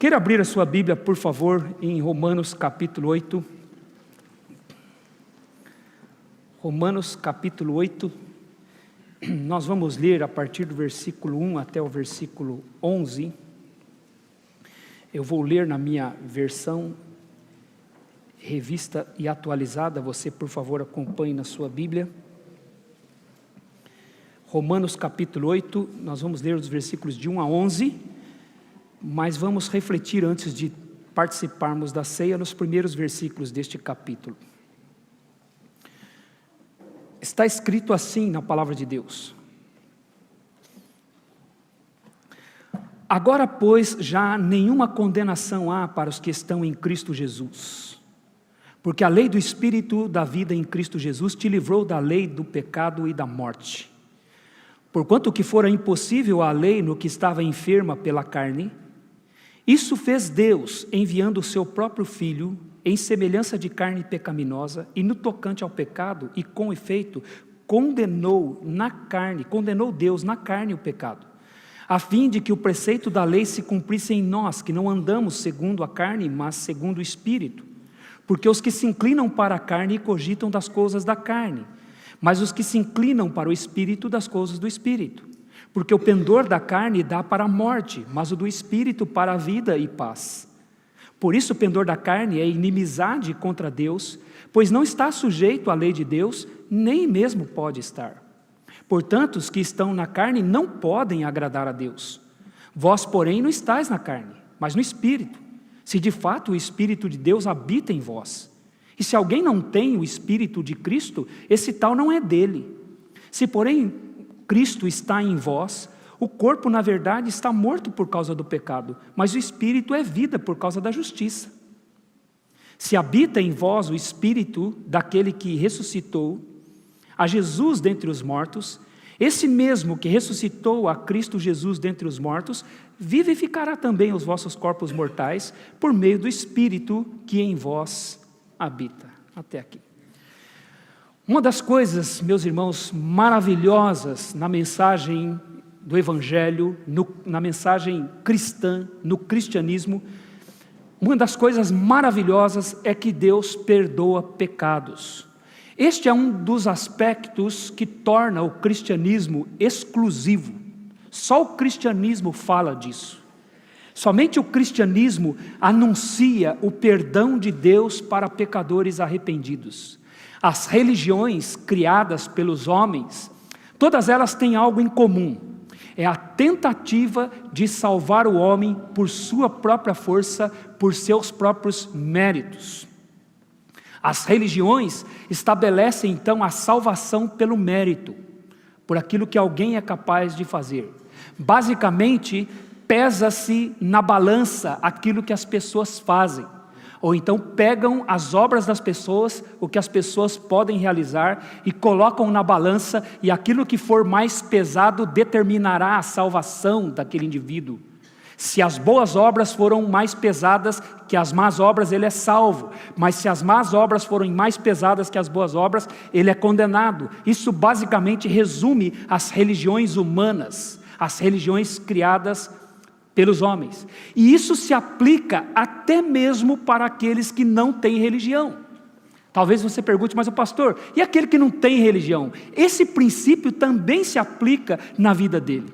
Queira abrir a sua Bíblia, por favor, em Romanos capítulo 8. Romanos capítulo 8. Nós vamos ler a partir do versículo 1 até o versículo 11. Eu vou ler na minha versão revista e atualizada. Você, por favor, acompanhe na sua Bíblia. Romanos capítulo 8, nós vamos ler os versículos de 1 a 11, mas vamos refletir antes de participarmos da ceia nos primeiros versículos deste capítulo. Está escrito assim na palavra de Deus: Agora, pois, já nenhuma condenação há para os que estão em Cristo Jesus, porque a lei do Espírito da vida em Cristo Jesus te livrou da lei do pecado e da morte. Porquanto o que fora impossível à lei no que estava enferma pela carne, isso fez Deus, enviando o seu próprio Filho, em semelhança de carne pecaminosa, e no tocante ao pecado, e com efeito, condenou Deus na carne o pecado, a fim de que o preceito da lei se cumprisse em nós, que não andamos segundo a carne, mas segundo o Espírito. Porque os que se inclinam para a carne cogitam das coisas da carne, mas os que se inclinam para o Espírito, das coisas do Espírito. Porque o pendor da carne dá para a morte, mas o do Espírito para a vida e paz. Por isso o pendor da carne é inimizade contra Deus, pois não está sujeito à lei de Deus, nem mesmo pode estar. Portanto, os que estão na carne não podem agradar a Deus. Vós, porém, não estáis na carne, mas no Espírito, se de fato o Espírito de Deus habita em vós. E se alguém não tem o Espírito de Cristo, esse tal não é dele. Se, porém, Cristo está em vós, o corpo, na verdade, está morto por causa do pecado, mas o Espírito é vida por causa da justiça. Se habita em vós o Espírito daquele que ressuscitou a Jesus dentre os mortos, esse mesmo que ressuscitou a Cristo Jesus dentre os mortos, vivificará também os vossos corpos mortais, por meio do Espírito que em vós habita. Até aqui. Uma das coisas, meus irmãos, maravilhosas na mensagem do Evangelho, na mensagem cristã, no cristianismo, uma das coisas maravilhosas é que Deus perdoa pecados. Este é um dos aspectos que torna o cristianismo exclusivo. Só o cristianismo fala disso. Somente o cristianismo anuncia o perdão de Deus para pecadores arrependidos. As religiões criadas pelos homens, todas elas têm algo em comum. É a tentativa de salvar o homem por sua própria força, por seus próprios méritos. As religiões estabelecem então a salvação pelo mérito, por aquilo que alguém é capaz de fazer. Basicamente, pesa-se na balança aquilo que as pessoas fazem, ou então pegam as obras das pessoas, o que as pessoas podem realizar, e colocam na balança, e aquilo que for mais pesado determinará a salvação daquele indivíduo. Se as boas obras foram mais pesadas que as más obras, ele é salvo, mas se as más obras forem mais pesadas que as boas obras, ele é condenado. Isso basicamente resume as religiões humanas, as religiões criadas pelos homens. E isso se aplica até mesmo para aqueles que não têm religião. Talvez você pergunte, mas o pastor, e aquele que não tem religião? Esse princípio também se aplica na vida dele.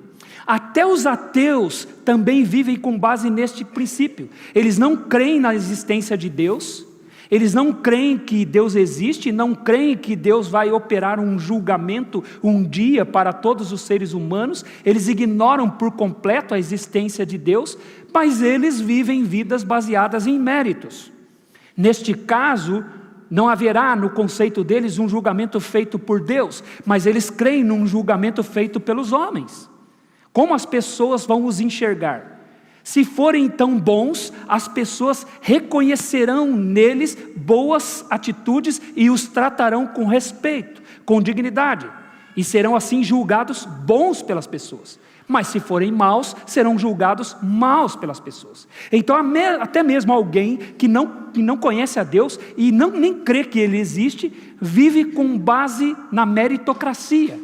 Até os ateus também vivem com base neste princípio. Eles não creem na existência de Deus, eles não creem que Deus existe, não creem que Deus vai operar um julgamento um dia para todos os seres humanos, eles ignoram por completo a existência de Deus, mas eles vivem vidas baseadas em méritos. Neste caso, não haverá no conceito deles um julgamento feito por Deus, mas eles creem num julgamento feito pelos homens. Como as pessoas vão os enxergar? Se forem então bons, as pessoas reconhecerão neles boas atitudes e os tratarão com respeito, com dignidade, e serão assim julgados bons pelas pessoas. Mas se forem maus, serão julgados maus pelas pessoas. Então até mesmo alguém que não conhece a Deus e nem crê que Ele existe, vive com base na meritocracia.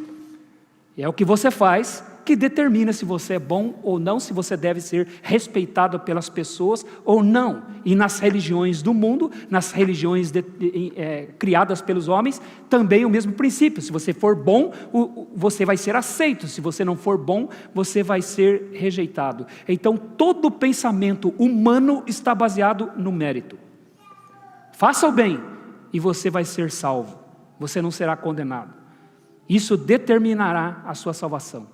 E é o que você faz que determina se você é bom ou não, se você deve ser respeitado pelas pessoas ou não. E nas religiões do mundo, nas religiões criadas pelos homens, também o mesmo princípio. Se você for bom, você vai ser aceito. Se você não for bom, você vai ser rejeitado. Então, todo pensamento humano está baseado no mérito. Faça o bem e você vai ser salvo. Você não será condenado. Isso determinará a sua salvação.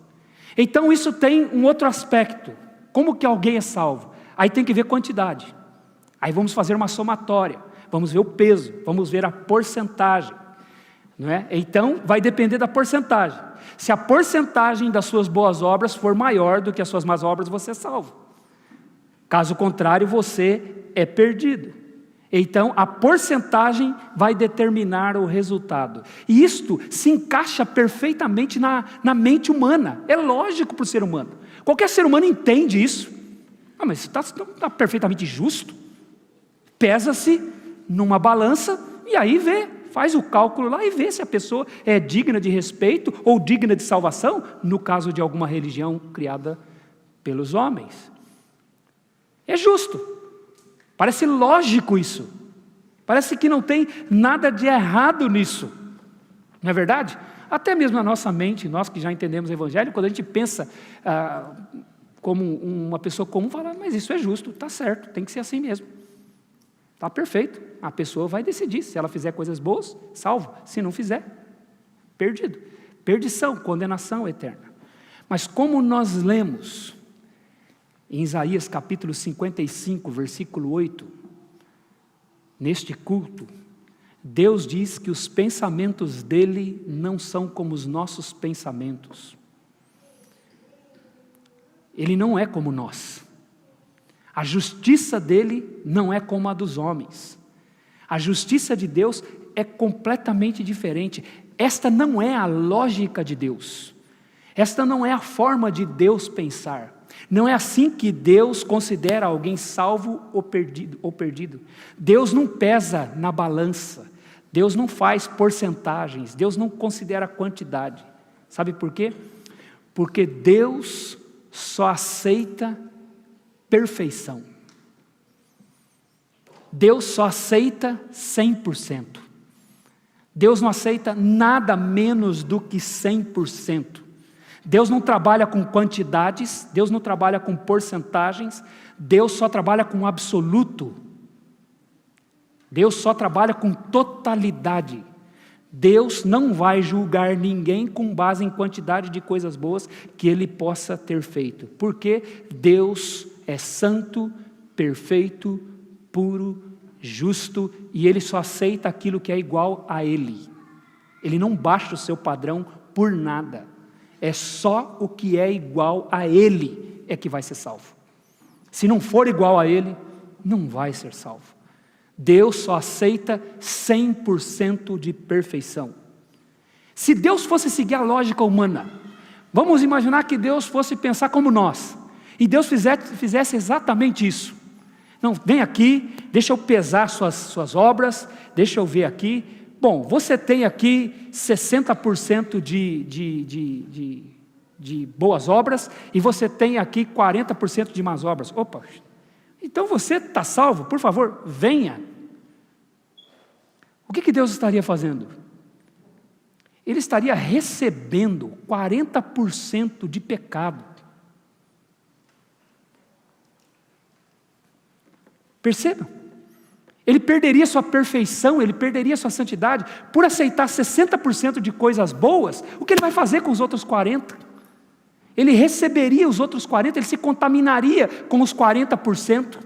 Então isso tem um outro aspecto. Como que alguém é salvo? Aí tem que ver quantidade. Aí vamos fazer uma somatória. Vamos ver o peso. Vamos ver a porcentagem. Não é? Então vai depender da porcentagem. Se a porcentagem das suas boas obras for maior do que as suas más obras, você é salvo. Caso contrário, você é perdido. Então, a porcentagem vai determinar o resultado. E isto se encaixa perfeitamente na mente humana. É lógico para o ser humano. Qualquer ser humano entende isso. Mas está perfeitamente justo. Pesa-se numa balança e aí vê, faz o cálculo lá e vê se a pessoa é digna de respeito ou digna de salvação, no caso de alguma religião criada pelos homens. É justo. Parece lógico isso. Parece que não tem nada de errado nisso. Não é verdade? Até mesmo na nossa mente, nós que já entendemos o Evangelho, quando a gente pensa como uma pessoa comum, fala, mas isso é justo, está certo, tem que ser assim mesmo. Está perfeito. A pessoa vai decidir. Se ela fizer coisas boas, salvo. Se não fizer, perdido. Perdição, condenação eterna. Mas como nós lemos em Isaías capítulo 55, versículo 8, neste culto, Deus diz que os pensamentos dele não são como os nossos pensamentos. Ele não é como nós. A justiça dele não é como a dos homens. A justiça de Deus é completamente diferente. Esta não é a lógica de Deus. Esta não é a forma de Deus pensar. Não é assim que Deus considera alguém salvo ou perdido. Deus não pesa na balança. Deus não faz porcentagens. Deus não considera quantidade. Sabe por quê? Porque Deus só aceita perfeição. Deus só aceita 100%. Deus não aceita nada menos do que 100%. Deus não trabalha com quantidades, Deus não trabalha com porcentagens, Deus só trabalha com absoluto. Deus só trabalha com totalidade. Deus não vai julgar ninguém com base em quantidade de coisas boas que ele possa ter feito. Porque Deus é santo, perfeito, puro, justo, e ele só aceita aquilo que é igual a ele. Ele não baixa o seu padrão por nada. É só o que é igual a ele é que vai ser salvo. Se não for igual a ele, não vai ser salvo. Deus só aceita 100% de perfeição. Se Deus fosse seguir a lógica humana, vamos imaginar que Deus fosse pensar como nós, e Deus fizesse exatamente isso. Não, vem aqui, deixa eu pesar suas obras, deixa eu ver aqui. Bom, você tem aqui 60% de boas obras e você tem aqui 40% de más obras. Opa, então você está salvo, por favor, venha. O que Deus estaria fazendo? Ele estaria recebendo 40% de pecado. Percebam? Ele perderia sua perfeição, ele perderia sua santidade, por aceitar 60% de coisas boas. O que ele vai fazer com os outros 40%? Ele receberia os outros 40%, ele se contaminaria com os 40%.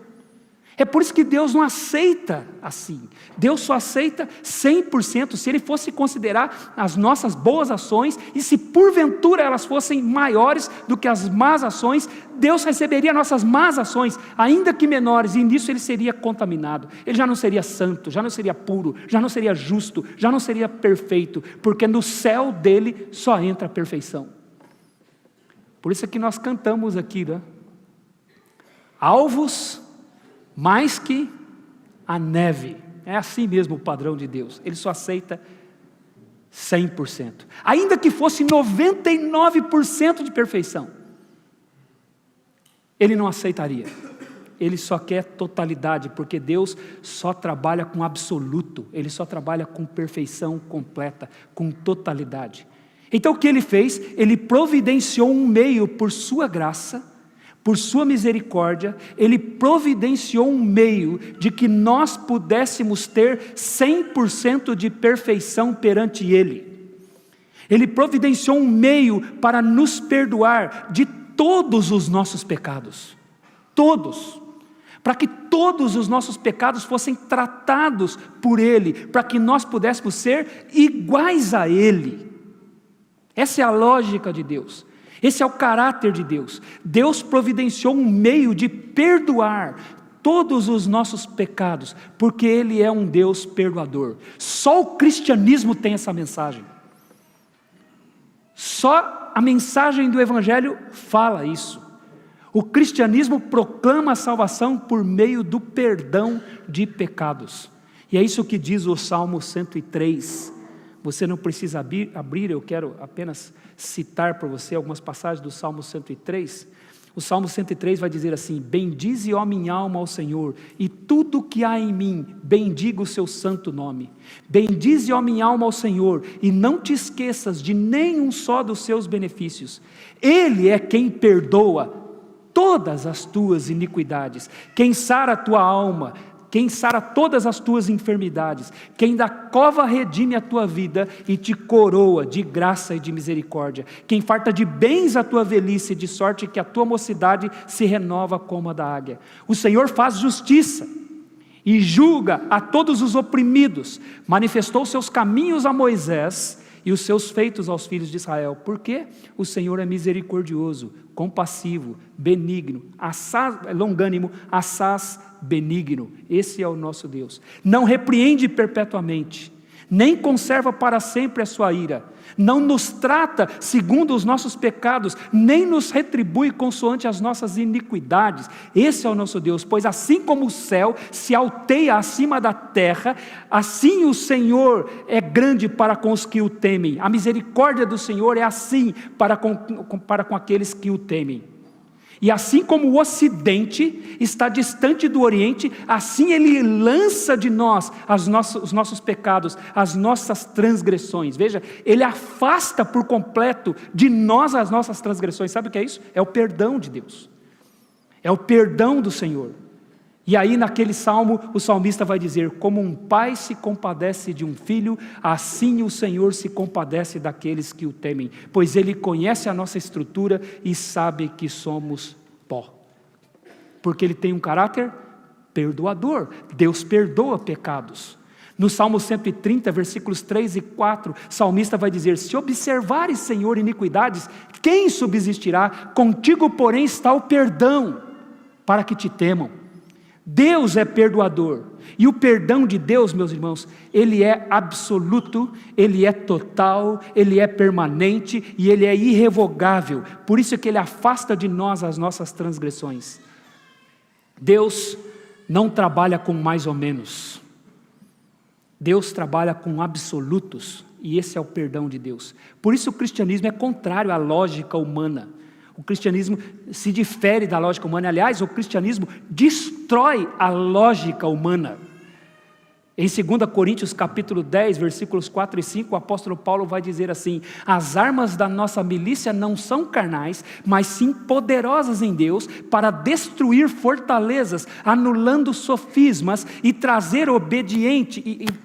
É por isso que Deus não aceita assim. Deus só aceita 100%. Se ele fosse considerar as nossas boas ações, e se porventura elas fossem maiores do que as más ações, Deus receberia nossas más ações, ainda que menores, e nisso ele seria contaminado. Ele já não seria santo, já não seria puro, já não seria justo, já não seria perfeito, porque no céu dele só entra a perfeição. Por isso é que nós cantamos aqui, né? Alvos mais que a neve. É assim mesmo o padrão de Deus. Ele só aceita 100%. Ainda que fosse 99% de perfeição, ele não aceitaria. Ele só quer totalidade, porque Deus só trabalha com absoluto, Ele só trabalha com perfeição completa, com totalidade. Então o que Ele fez? Ele providenciou um meio por sua graça, por sua misericórdia, Ele providenciou um meio de que nós pudéssemos ter 100% de perfeição perante Ele. Ele providenciou um meio para nos perdoar de todos os nossos pecados. Todos. Para que todos os nossos pecados fossem tratados por Ele, para que nós pudéssemos ser iguais a Ele. Essa é a lógica de Deus, esse é o caráter de Deus. Deus providenciou um meio de perdoar todos os nossos pecados, porque Ele é um Deus perdoador. Só o cristianismo tem essa mensagem, só a mensagem do Evangelho fala isso. O cristianismo proclama a salvação por meio do perdão de pecados. E é isso que diz o Salmo 103. Você não precisa abrir, eu quero apenas citar para você algumas passagens do Salmo 103. O Salmo 103 vai dizer assim: bendize, ó minha alma, ao Senhor, e tudo que há em mim, bendiga o seu santo nome. Bendize, ó minha alma, ao Senhor, e não te esqueças de nenhum só dos seus benefícios. Ele é quem perdoa todas as tuas iniquidades, quem sara a tua alma, quem sara todas as tuas enfermidades, quem da cova redime a tua vida e te coroa de graça e de misericórdia, quem farta de bens a tua velhice, de sorte que a tua mocidade se renova como a da águia. O Senhor faz justiça e julga a todos os oprimidos, manifestou seus caminhos a Moisés e os seus feitos aos filhos de Israel. Porque o Senhor é misericordioso, compassivo, benigno, longânimo, assaz benigno. Esse é o nosso Deus. Não repreende perpetuamente, nem conserva para sempre a sua ira. Não nos trata segundo os nossos pecados, nem nos retribui consoante as nossas iniquidades. Esse é o nosso Deus. Pois assim como o céu se alteia acima da terra, assim o Senhor é grande para com os que o temem. A misericórdia do Senhor é assim para com aqueles que o temem. E assim como o Ocidente está distante do Oriente, assim Ele lança de nós os nossos pecados, as nossas transgressões. Veja, Ele afasta por completo de nós as nossas transgressões. Sabe o que é isso? É o perdão de Deus, é o perdão do Senhor. E aí naquele salmo, o salmista vai dizer: como um pai se compadece de um filho, assim o Senhor se compadece daqueles que o temem, pois Ele conhece a nossa estrutura e sabe que somos pó. Porque Ele tem um caráter perdoador. Deus perdoa pecados. No Salmo 130, versículos 3 e 4, o salmista vai dizer: se observares, Senhor, iniquidades, quem subsistirá? Contigo, porém, está o perdão, para que te temam. Deus é perdoador, e o perdão de Deus, meus irmãos, Ele é absoluto, Ele é total, Ele é permanente e Ele é irrevogável. Por isso é que Ele afasta de nós as nossas transgressões. Deus não trabalha com mais ou menos, Deus trabalha com absolutos, e esse é o perdão de Deus. Por isso o cristianismo é contrário à lógica humana. O cristianismo se difere da lógica humana. Aliás, o cristianismo destrói a lógica humana. Em 2 Coríntios capítulo 10, versículos 4 e 5, o apóstolo Paulo vai dizer assim: as armas da nossa milícia não são carnais, mas sim poderosas em Deus, para destruir fortalezas, anulando sofismas, e trazer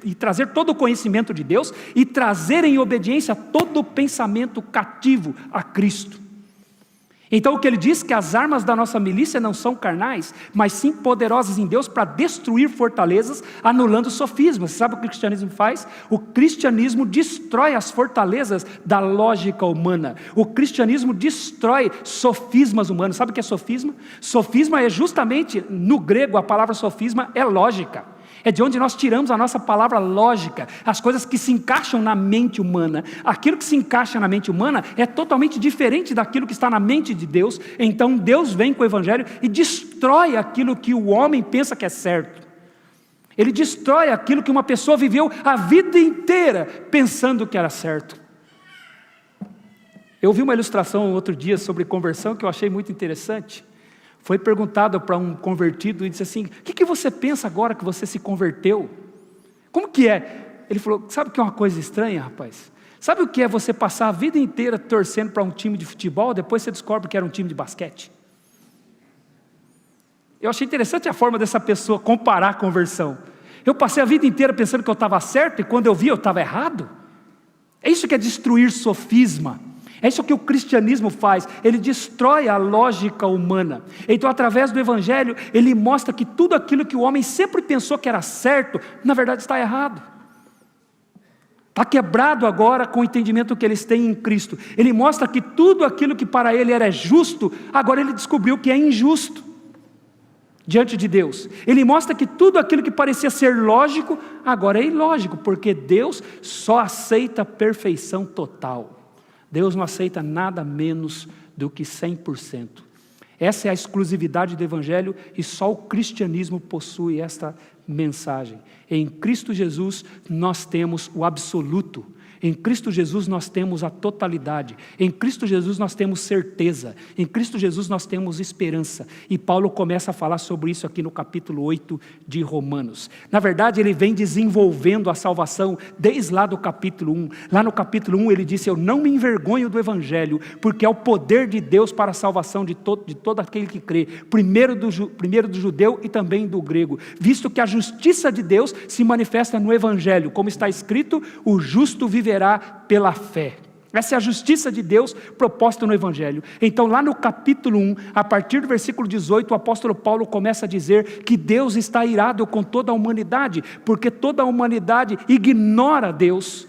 e trazer todo o conhecimento de Deus, e trazer em obediência todo o pensamento cativo a Cristo. Então o que ele diz? Que as armas da nossa milícia não são carnais, mas sim poderosas em Deus para destruir fortalezas, anulando sofismas. Sabe o que o cristianismo faz? O cristianismo destrói as fortalezas da lógica humana. O cristianismo destrói sofismas humanos. Sabe o que é sofisma? Sofisma é justamente, no grego, a palavra sofisma é lógica. É de onde nós tiramos a nossa palavra lógica, as coisas que se encaixam na mente humana. Aquilo que se encaixa na mente humana é totalmente diferente daquilo que está na mente de Deus. Então Deus vem com o Evangelho e destrói aquilo que o homem pensa que é certo. Ele destrói aquilo que uma pessoa viveu a vida inteira pensando que era certo. Eu vi uma ilustração outro dia sobre conversão que eu achei muito interessante. Foi perguntado para um convertido e disse assim: o que você pensa agora que você se converteu? Como que é? Ele falou: sabe o que é uma coisa estranha, rapaz? Sabe o que é você passar a vida inteira torcendo para um time de futebol, depois você descobre que era um time de basquete? Eu achei interessante a forma dessa pessoa comparar a conversão. Eu passei a vida inteira pensando que eu estava certo, e quando eu vi eu estava errado. É isso que é destruir sofisma. É isso que o cristianismo faz. Ele destrói a lógica humana. Então, através do evangelho, ele mostra que tudo aquilo que o homem sempre pensou que era certo, na verdade está errado. Está quebrado agora com o entendimento que eles têm em Cristo. Ele mostra que tudo aquilo que para ele era justo, agora ele descobriu que é injusto diante de Deus. Ele mostra que tudo aquilo que parecia ser lógico, agora é ilógico, porque Deus só aceita perfeição total. Deus não aceita nada menos do que 100%. Essa é a exclusividade do evangelho, e só o cristianismo possui esta mensagem. Em Cristo Jesus nós temos o absoluto. Em Cristo Jesus nós temos a totalidade. Em Cristo Jesus nós temos certeza. Em Cristo Jesus nós temos esperança. E Paulo começa a falar sobre isso aqui no capítulo 8 de Romanos. Na verdade, ele vem desenvolvendo a salvação desde lá do capítulo 1. Lá no capítulo 1 ele disse: eu não me envergonho do evangelho, porque é o poder de Deus para a salvação de todo aquele que crê, primeiro do judeu e também do grego, visto que a justiça de Deus se manifesta no evangelho, como está escrito: o justo viverá pela fé. Essa é a justiça de Deus proposta no evangelho. Então, lá no capítulo 1, a partir do versículo 18, o apóstolo Paulo começa a dizer que Deus está irado com toda a humanidade, porque toda a humanidade ignora Deus.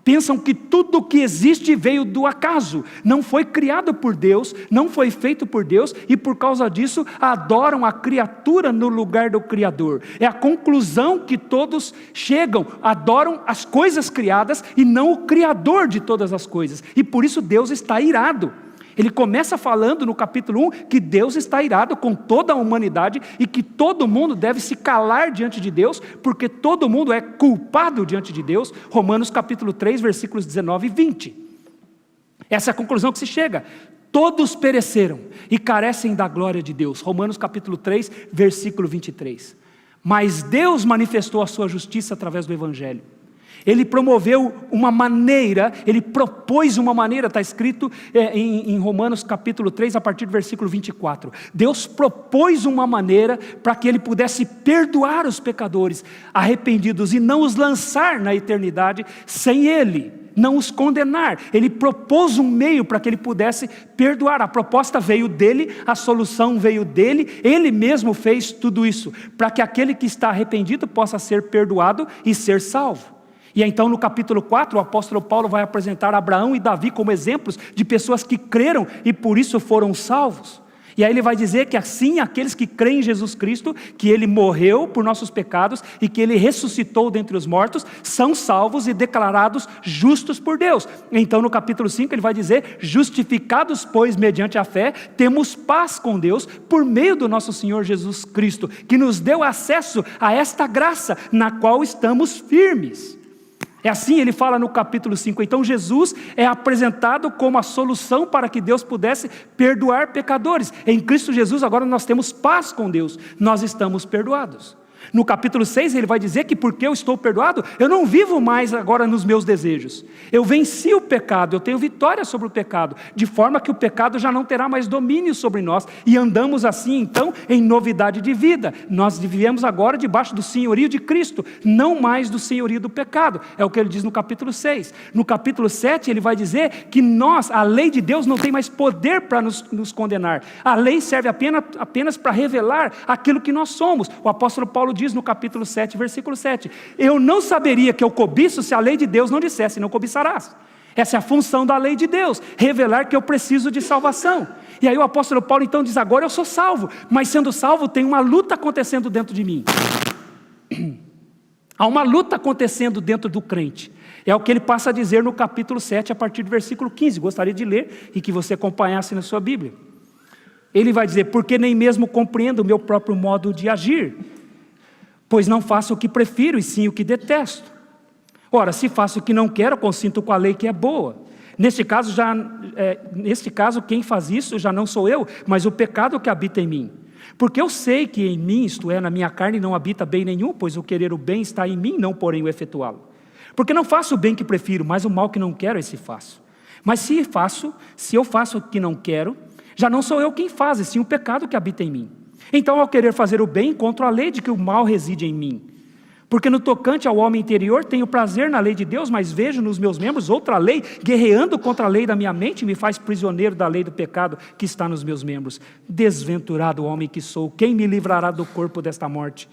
Pensam que tudo que existe veio do acaso, não foi criado por Deus, não foi feito por Deus, e por causa disso adoram a criatura no lugar do Criador. É a conclusão que todos chegam: adoram as coisas criadas e não o Criador de todas as coisas, e por isso Deus está irado. Ele começa falando no capítulo 1 que Deus está irado com toda a humanidade e que todo mundo deve se calar diante de Deus, porque todo mundo é culpado diante de Deus. Romanos capítulo 3, versículos 19 e 20. Essa é a conclusão que se chega. Todos pereceram e carecem da glória de Deus. Romanos capítulo 3, versículo 23. Mas Deus manifestou a sua justiça através do evangelho. Ele promoveu uma maneira, ele propôs uma maneira, está escrito em Romanos capítulo 3, a partir do versículo 24. Deus propôs uma maneira para que ele pudesse perdoar os pecadores arrependidos e não os lançar na eternidade sem ele, não os condenar. Ele propôs um meio para que ele pudesse perdoar. A proposta veio dele, a solução veio dele, ele mesmo fez tudo isso, para que aquele que está arrependido possa ser perdoado e ser salvo. E então no capítulo 4, o apóstolo Paulo vai apresentar Abraão e Davi como exemplos de pessoas que creram e por isso foram salvos. E aí ele vai dizer que assim aqueles que creem em Jesus Cristo, que ele morreu por nossos pecados e que ele ressuscitou dentre os mortos, são salvos e declarados justos por Deus. Então no capítulo 5 ele vai dizer: justificados pois mediante a fé, temos paz com Deus por meio do nosso Senhor Jesus Cristo, que nos deu acesso a esta graça na qual estamos firmes. É assim ele fala no capítulo 5. Então Jesus é apresentado como a solução para que Deus pudesse perdoar pecadores. Em Cristo Jesus agora nós temos paz com Deus, nós estamos perdoados. No capítulo 6 ele vai dizer que porque eu estou perdoado, eu não vivo mais agora nos meus desejos. Eu venci o pecado, eu tenho vitória sobre o pecado, de forma que o pecado já não terá mais domínio sobre nós, e andamos assim então em novidade de vida. Nós vivemos agora debaixo do senhorio de Cristo, não mais do senhorio do pecado. É o que ele diz no capítulo 6. No capítulo 7 ele vai dizer que nós, a lei de Deus não tem mais poder para nos condenar. A lei serve apenas para revelar aquilo que nós somos. O apóstolo Paulo diz no capítulo 7, versículo 7, eu não saberia que eu cobiço se a lei de Deus não dissesse, não cobiçarás. Essa é a função da lei de Deus, revelar que eu preciso de salvação. E aí o apóstolo Paulo então diz, agora eu sou salvo, mas sendo salvo tem uma luta acontecendo dentro de mim. Há uma luta acontecendo dentro do crente. É o que ele passa a dizer no capítulo 7, a partir do versículo 15. Gostaria de ler e que você acompanhasse na sua Bíblia. Ele vai dizer, porque nem mesmo compreendo o meu próprio modo de agir. Pois não faço o que prefiro, e sim o que detesto. Ora, se faço o que não quero, consinto com a lei que é boa. Neste caso, quem faz isso já não sou eu, mas o pecado que habita em mim. Porque eu sei que em mim, isto é, na minha carne, não habita bem nenhum, pois o querer o bem está em mim, não porém o efetuá-lo. Porque não faço o bem que prefiro, mas o mal que não quero, esse faço. Mas se eu faço o que não quero, já não sou eu quem faz, e sim o pecado que habita em mim. Então, ao querer fazer o bem, encontro a lei de que o mal reside em mim. Porque no tocante ao homem interior, tenho prazer na lei de Deus, mas vejo nos meus membros outra lei, guerreando contra a lei da minha mente, e me faz prisioneiro da lei do pecado que está nos meus membros. Desventurado homem que sou, quem me livrará do corpo desta morte?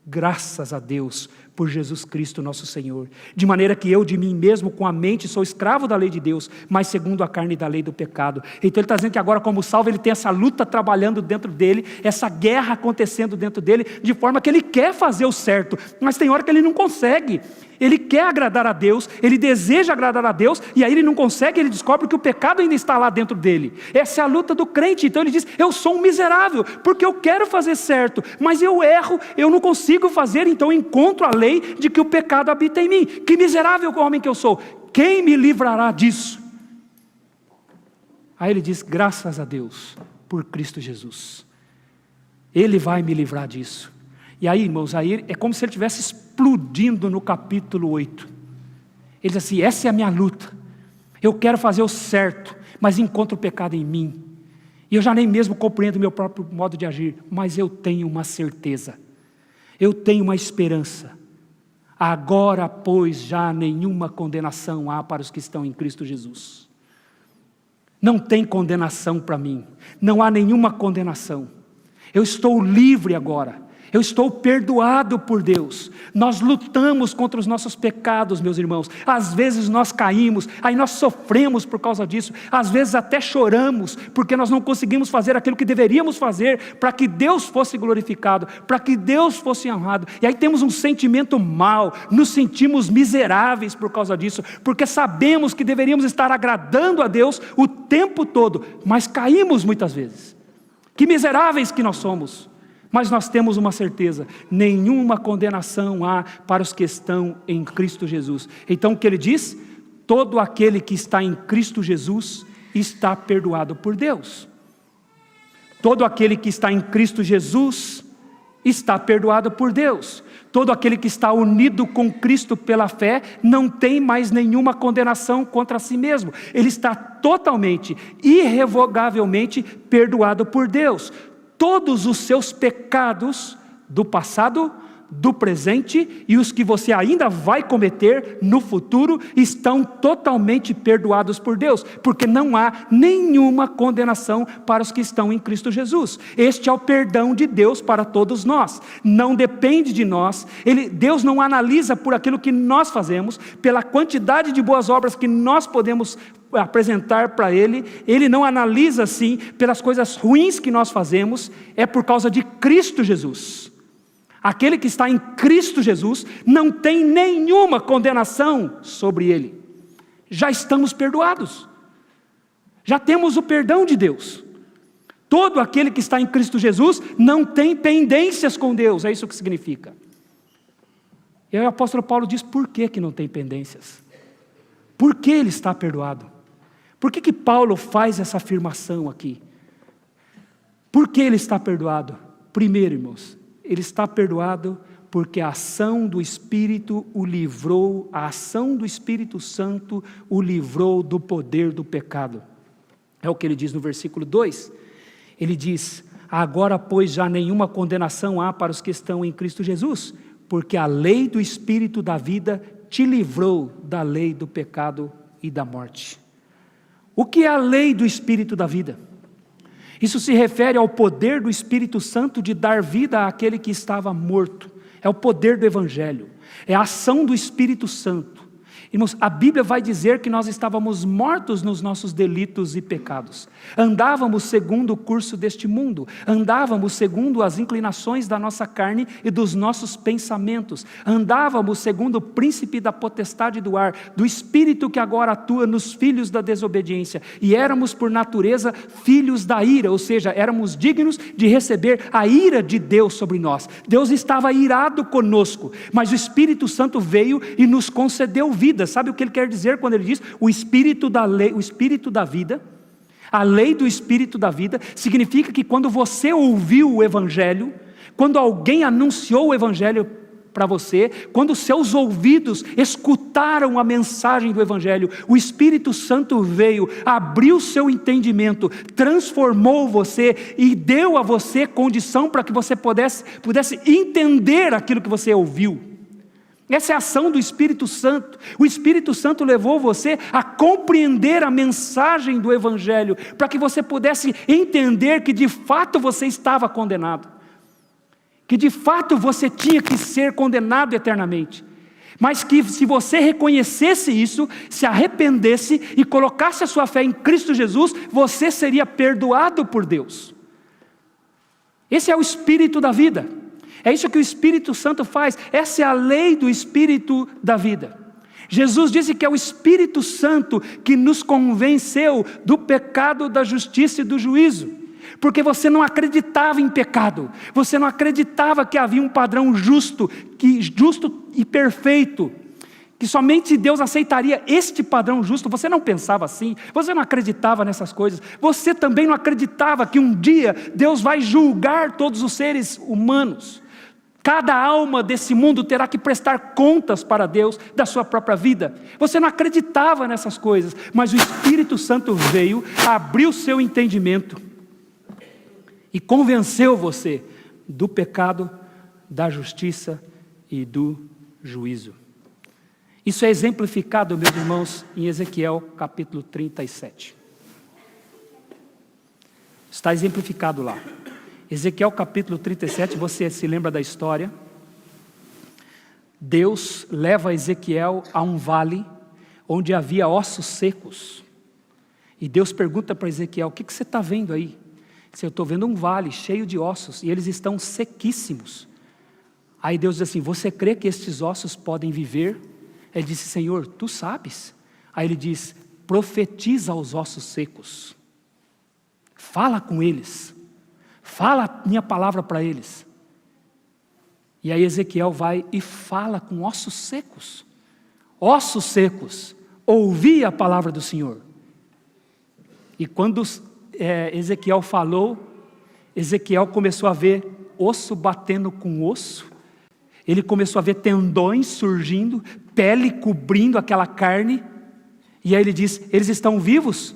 Graças a Deus por Jesus Cristo nosso Senhor. De maneira que eu de mim mesmo com a mente sou escravo da lei de Deus, mas segundo a carne da lei do pecado. Então ele está dizendo que agora como salvo ele tem essa luta trabalhando dentro dele, essa guerra acontecendo dentro dele, de forma que ele quer fazer o certo, mas tem hora que ele não consegue. Ele quer agradar a Deus, ele deseja agradar a Deus, e aí ele não consegue, ele descobre que o pecado ainda está lá dentro dele. Essa é a luta do crente. Então ele diz, eu sou um miserável, porque eu quero fazer certo, mas eu erro, eu não consigo fazer, então eu encontro a lei de que o pecado habita em mim. Que miserável homem que eu sou, quem me livrará disso? Aí ele diz, graças a Deus, por Cristo Jesus, Ele vai me livrar disso. E aí, irmãos, aí é como se ele estivesse explodindo no capítulo 8. Ele diz assim, essa é a minha luta, eu quero fazer o certo, mas encontro o pecado em mim, e eu já nem mesmo compreendo o meu próprio modo de agir, mas eu tenho uma certeza, eu tenho uma esperança. Agora, pois, já nenhuma condenação há para os que estão em Cristo Jesus. Não tem condenação para mim, não há nenhuma condenação. Eu estou livre agora, eu estou perdoado por Deus. Nós lutamos contra os nossos pecados, meus irmãos. Às vezes nós caímos, aí nós sofremos por causa disso. Às vezes até choramos, porque nós não conseguimos fazer aquilo que deveríamos fazer, para que Deus fosse glorificado, para que Deus fosse honrado. E aí temos um sentimento mau, nos sentimos miseráveis por causa disso, porque sabemos que deveríamos estar agradando a Deus o tempo todo, mas caímos muitas vezes. Que miseráveis que nós somos. Mas nós temos uma certeza, nenhuma condenação há para os que estão em Cristo Jesus. Então o que ele diz? Todo aquele que está em Cristo Jesus está perdoado por Deus. Todo aquele que está em Cristo Jesus está perdoado por Deus. Todo aquele que está unido com Cristo pela fé não tem mais nenhuma condenação contra si mesmo. Ele está totalmente, irrevogavelmente perdoado por Deus. Todos os seus pecados do passado, do presente e os que você ainda vai cometer no futuro estão totalmente perdoados por Deus, porque não há nenhuma condenação para os que estão em Cristo Jesus. Este é o perdão de Deus para todos nós, não depende de nós. Deus não analisa por aquilo que nós fazemos, pela quantidade de boas obras que nós podemos apresentar para Ele. Ele não analisa assim pelas coisas ruins que nós fazemos, é por causa de Cristo Jesus. Aquele que está em Cristo Jesus não tem nenhuma condenação sobre ele. Já estamos perdoados. Já temos o perdão de Deus. Todo aquele que está em Cristo Jesus não tem pendências com Deus. É isso que significa. E aí o apóstolo Paulo diz por que não tem pendências? Por que ele está perdoado? Por que Paulo faz essa afirmação aqui? Por que ele está perdoado? Primeiro, irmãos, ele está perdoado porque a ação do Espírito o livrou, a ação do Espírito Santo o livrou do poder do pecado. É o que ele diz no versículo 2. Ele diz, agora pois já nenhuma condenação há para os que estão em Cristo Jesus, porque a lei do Espírito da vida te livrou da lei do pecado e da morte. O que é a lei do Espírito da vida? Isso se refere ao poder do Espírito Santo de dar vida àquele que estava morto. É o poder do Evangelho, é a ação do Espírito Santo. Irmãos, a Bíblia vai dizer que nós estávamos mortos nos nossos delitos e pecados. Andávamos segundo o curso deste mundo. Andávamos segundo as inclinações da nossa carne e dos nossos pensamentos. Andávamos segundo o príncipe da potestade do ar, do espírito que agora atua nos filhos da desobediência. E éramos por natureza filhos da ira, ou seja, éramos dignos de receber a ira de Deus sobre nós. Deus estava irado conosco, mas o Espírito Santo veio e nos concedeu vida. Sabe o que ele quer dizer quando ele diz o Espírito da lei, o Espírito da vida? A lei do Espírito da vida significa que quando você ouviu o Evangelho, quando alguém anunciou o Evangelho para você, quando seus ouvidos escutaram a mensagem do Evangelho, o Espírito Santo veio, abriu seu entendimento, transformou você e deu a você condição para que você pudesse entender aquilo que você ouviu. Essa é a ação do Espírito Santo. O Espírito Santo levou você a compreender a mensagem do Evangelho, para que você pudesse entender que de fato você estava condenado, que de fato você tinha que ser condenado eternamente, mas que se você reconhecesse isso, se arrependesse e colocasse a sua fé em Cristo Jesus, você seria perdoado por Deus. Esse é o Espírito da vida. É isso que o Espírito Santo faz. Essa é a lei do Espírito da vida. Jesus disse que é o Espírito Santo que nos convenceu do pecado, da justiça e do juízo. Porque você não acreditava em pecado. Você não acreditava que havia um padrão justo e perfeito, que somente Deus aceitaria este padrão justo. Você não pensava assim, você não acreditava nessas coisas. Você também não acreditava que um dia Deus vai julgar todos os seres humanos. Cada alma desse mundo terá que prestar contas para Deus da sua própria vida. Você não acreditava nessas coisas, mas o Espírito Santo veio, abriu seu entendimento e convenceu você do pecado, da justiça e do juízo. Isso é exemplificado, meus irmãos, em Ezequiel capítulo 37. Está exemplificado lá. Ezequiel capítulo 37, você se lembra da história? Deus leva Ezequiel a um vale onde havia ossos secos. E Deus pergunta para Ezequiel: o que você está vendo aí? Eu estou vendo um vale cheio de ossos e eles estão sequíssimos. Aí Deus diz assim: você crê que estes ossos podem viver? Ele disse: Senhor, tu sabes. Aí ele diz: profetiza aos ossos secos. Fala com eles. Fala a minha palavra para eles. E aí Ezequiel vai e fala com ossos secos. Ossos secos, ouvi a palavra do Senhor. E quando Ezequiel falou, Ezequiel começou a ver osso batendo com osso. Ele começou a ver tendões surgindo, pele cobrindo aquela carne. E aí ele diz: eles estão vivos?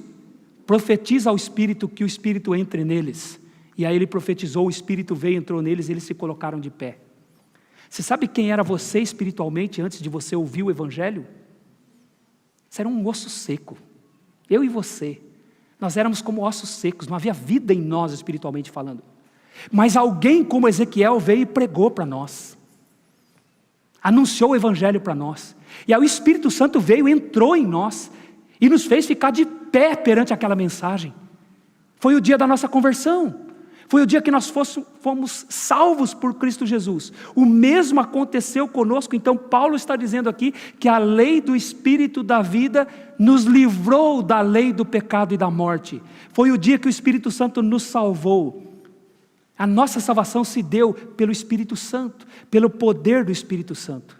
Profetiza ao Espírito que o Espírito entre neles. E aí ele profetizou, o Espírito veio, entrou neles e eles se colocaram de pé. Você sabe quem era você espiritualmente antes de você ouvir o Evangelho? Você era um osso seco. Eu e você. Nós éramos como ossos secos, não havia vida em nós espiritualmente falando. Mas alguém como Ezequiel veio e pregou para nós. Anunciou o Evangelho para nós. E aí o Espírito Santo veio, entrou em nós e nos fez ficar de pé perante aquela mensagem. Foi o dia da nossa conversão. Foi o dia que nós fomos salvos por Cristo Jesus. O mesmo aconteceu conosco. Então Paulo está dizendo aqui que a lei do Espírito da vida nos livrou da lei do pecado e da morte. Foi o dia que o Espírito Santo nos salvou. A nossa salvação se deu pelo Espírito Santo, pelo poder do Espírito Santo.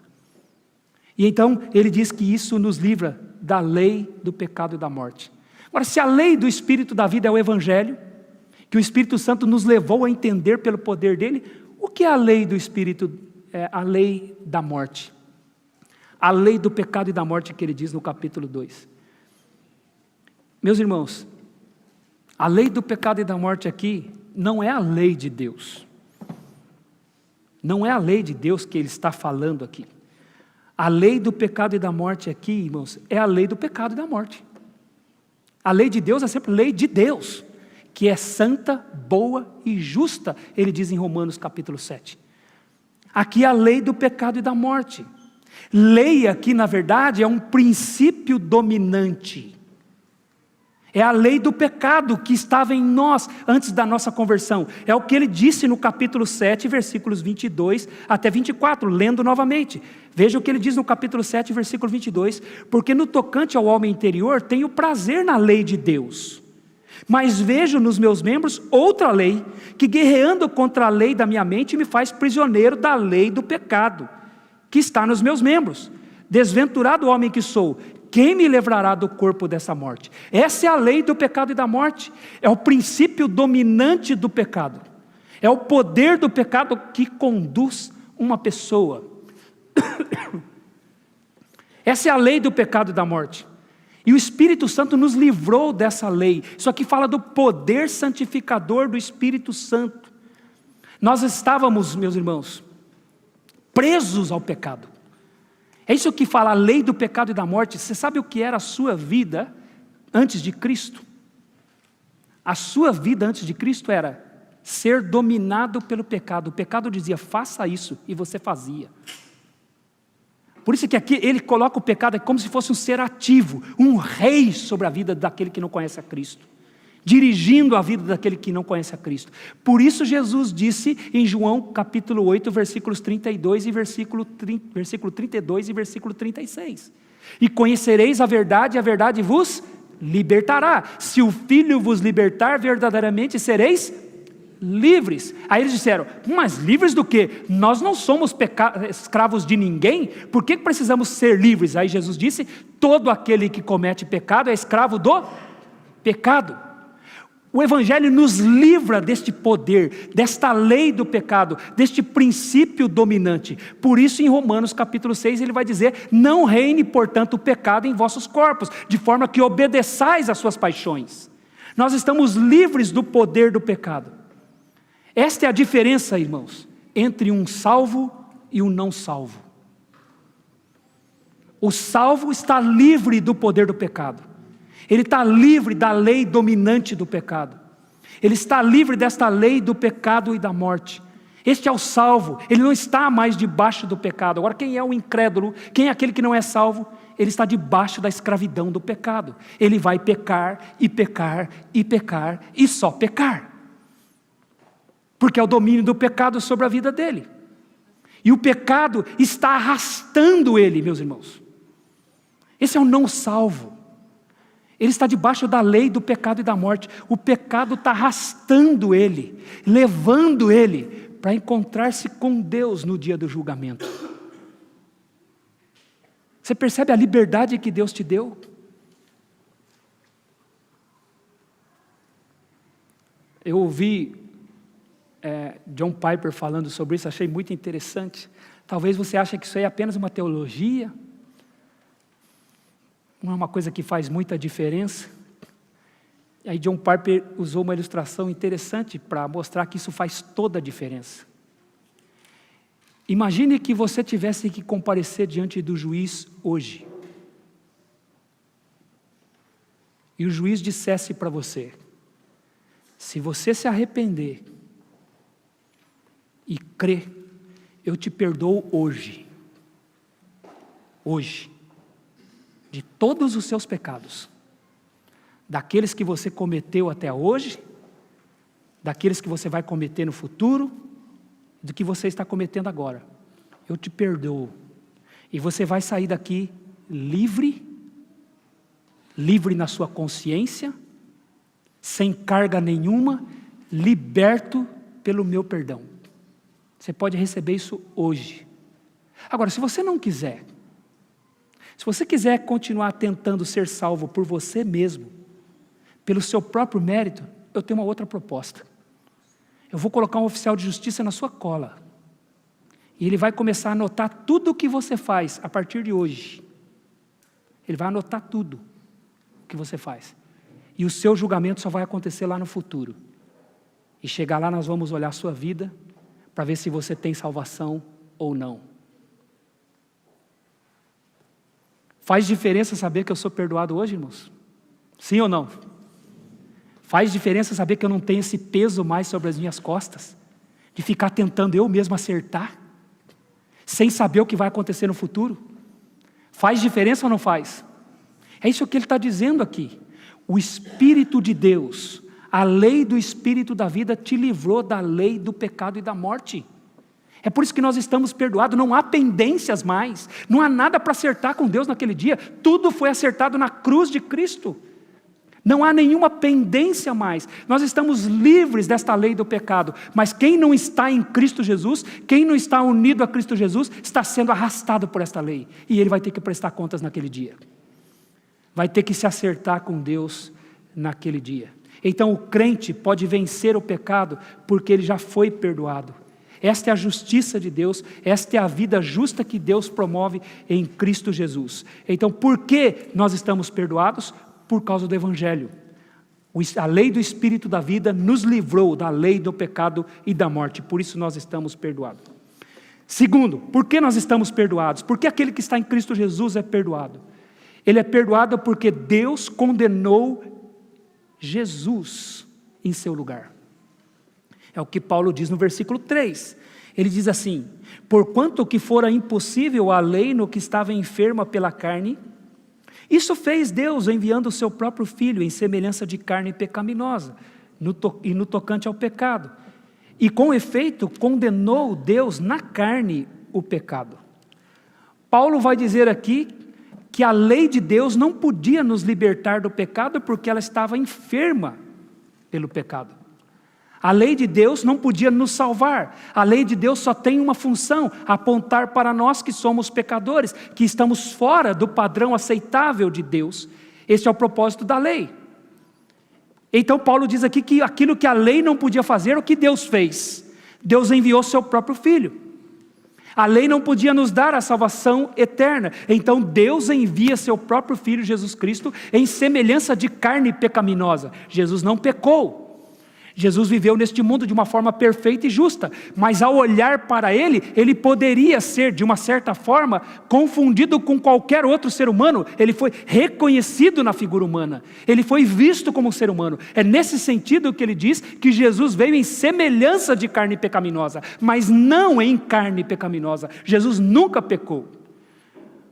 E então ele diz que isso nos livra da lei do pecado e da morte. Agora, se a lei do Espírito da vida é o Evangelho, que o Espírito Santo nos levou a entender pelo poder dele, o que é a lei do Espírito? É a lei da morte. A lei do pecado e da morte que ele diz no capítulo 2. Meus irmãos, a lei do pecado e da morte aqui não é a lei de Deus. Não é a lei de Deus que ele está falando aqui. A lei do pecado e da morte aqui, irmãos, é a lei do pecado e da morte. A lei de Deus é sempre lei de Deus, que é santa, boa e justa, ele diz em Romanos capítulo 7. Aqui é a lei do pecado e da morte. Lei aqui, na verdade, é um princípio dominante. É a lei do pecado que estava em nós antes da nossa conversão. É o que ele disse no capítulo 7, versículos 22 até 24, lendo novamente. Veja o que ele diz no capítulo 7, versículo 22. Porque no tocante ao homem interior, tenho prazer na lei de Deus. Mas vejo nos meus membros outra lei, que guerreando contra a lei da minha mente, me faz prisioneiro da lei do pecado, que está nos meus membros. Desventurado homem que sou, quem me livrará do corpo dessa morte? Essa é a lei do pecado e da morte. É o princípio dominante do pecado. É o poder do pecado que conduz uma pessoa. Essa é a lei do pecado e da morte. E o Espírito Santo nos livrou dessa lei. Isso aqui fala do poder santificador do Espírito Santo. Nós estávamos, meus irmãos, presos ao pecado. É isso que fala a lei do pecado e da morte. Você sabe o que era a sua vida antes de Cristo? A sua vida antes de Cristo era ser dominado pelo pecado. O pecado dizia, faça isso, e você fazia. Por isso que aqui ele coloca o pecado como se fosse um ser ativo, um rei sobre a vida daquele que não conhece a Cristo, dirigindo a vida daquele que não conhece a Cristo. Por isso Jesus disse em João capítulo 8, versículos 32 e versículo 32 e versículo 36. E conhecereis a verdade vos libertará. Se o Filho vos libertar, verdadeiramente sereis livres. Aí eles disseram, mas livres do quê? Nós não somos escravos de ninguém, por que precisamos ser livres? Aí Jesus disse, todo aquele que comete pecado é escravo do pecado. O Evangelho nos livra deste poder, desta lei do pecado, deste princípio dominante. Por isso em Romanos capítulo 6 ele vai dizer, não reine portanto o pecado em vossos corpos, de forma que obedeçais às suas paixões. Nós estamos livres do poder do pecado. Esta é a diferença, irmãos, entre um salvo e um não salvo. O salvo está livre do poder do pecado. Ele está livre da lei dominante do pecado. Ele está livre desta lei do pecado e da morte. Este é o salvo, ele não está mais debaixo do pecado. Agora, quem é o incrédulo, quem é aquele que não é salvo? Ele está debaixo da escravidão do pecado. Ele vai pecar e pecar e pecar e só pecar. Porque é o domínio do pecado sobre a vida dele. E o pecado está arrastando ele, meus irmãos. Esse é o não salvo. Ele está debaixo da lei do pecado e da morte. O pecado está arrastando ele, levando ele para encontrar-se com Deus no dia do julgamento. Você percebe a liberdade que Deus te deu? Eu ouvi John Piper falando sobre isso, achei muito interessante. Talvez você ache que isso aí é apenas uma teologia, não é uma coisa que faz muita diferença. E aí John Piper usou uma ilustração interessante para mostrar que isso faz toda a diferença. Imagine que você tivesse que comparecer diante do juiz hoje. E o juiz dissesse para você, se você se arrepender e crer, eu te perdoo hoje. Hoje. De todos os seus pecados, daqueles que você cometeu até hoje, daqueles que você vai cometer no futuro, do que você está cometendo agora, eu te perdoo, e você vai sair daqui livre na sua consciência, sem carga nenhuma, liberto pelo meu perdão. Você pode receber isso hoje. Agora, se você não quiser, se você quiser continuar tentando ser salvo por você mesmo, pelo seu próprio mérito, eu tenho uma outra proposta. Eu vou colocar um oficial de justiça na sua cola. E ele vai começar a anotar tudo o que você faz a partir de hoje. Ele vai anotar tudo o que você faz. E o seu julgamento só vai acontecer lá no futuro. E chegar lá nós vamos olhar a sua vida para ver se você tem salvação ou não. Faz diferença saber que eu sou perdoado hoje, irmãos? Sim ou não? Faz diferença saber que eu não tenho esse peso mais sobre as minhas costas, de ficar tentando eu mesmo acertar? sem saber o que vai acontecer no futuro? Faz diferença ou não faz? É isso que ele está dizendo aqui. O Espírito de Deus, a lei do Espírito da vida te livrou da lei do pecado e da morte. É por isso que nós estamos perdoados, não há pendências mais, não há nada para acertar com Deus naquele dia, tudo foi acertado na cruz de Cristo. Não há nenhuma pendência mais, nós estamos livres desta lei do pecado, mas quem não está em Cristo Jesus, quem não está unido a Cristo Jesus, está sendo arrastado por esta lei, e ele vai ter que prestar contas naquele dia, vai ter que se acertar com Deus naquele dia. Então o crente pode vencer o pecado, porque ele já foi perdoado. Esta é a justiça de Deus, esta é a vida justa que Deus promove em Cristo Jesus. Então por que nós estamos perdoados? Por causa do Evangelho. A lei do Espírito da vida nos livrou da lei do pecado e da morte, por isso nós estamos perdoados. Segundo, por que nós estamos perdoados? Porque aquele que está em Cristo Jesus é perdoado. Ele é perdoado porque Deus condenou Jesus em seu lugar. É o que Paulo diz no versículo 3. Ele diz assim: porquanto que fora impossível a lei no que estava enferma pela carne, isso fez Deus enviando o seu próprio Filho em semelhança de carne pecaminosa, e no tocante ao pecado. E com efeito condenou Deus na carne o pecado. Paulo vai dizer aqui que a lei de Deus não podia nos libertar do pecado porque ela estava enferma pelo pecado. A lei de Deus não podia nos salvar. A lei de Deus só tem uma função: apontar para nós que somos pecadores, que estamos fora do padrão aceitável de Deus. Esse é o propósito da lei. Então Paulo diz aqui que aquilo que a lei não podia fazer, o que Deus fez? Deus enviou seu próprio Filho. A lei não podia nos dar a salvação eterna, então Deus envia seu próprio Filho Jesus Cristo em semelhança de carne pecaminosa. Jesus não pecou. Jesus viveu neste mundo de uma forma perfeita e justa, mas ao olhar para ele, ele poderia ser, de uma certa forma, confundido com qualquer outro ser humano. Ele foi reconhecido na figura humana, ele foi visto como um ser humano. É nesse sentido que ele diz que Jesus veio em semelhança de carne pecaminosa, mas não em carne pecaminosa. Jesus nunca pecou.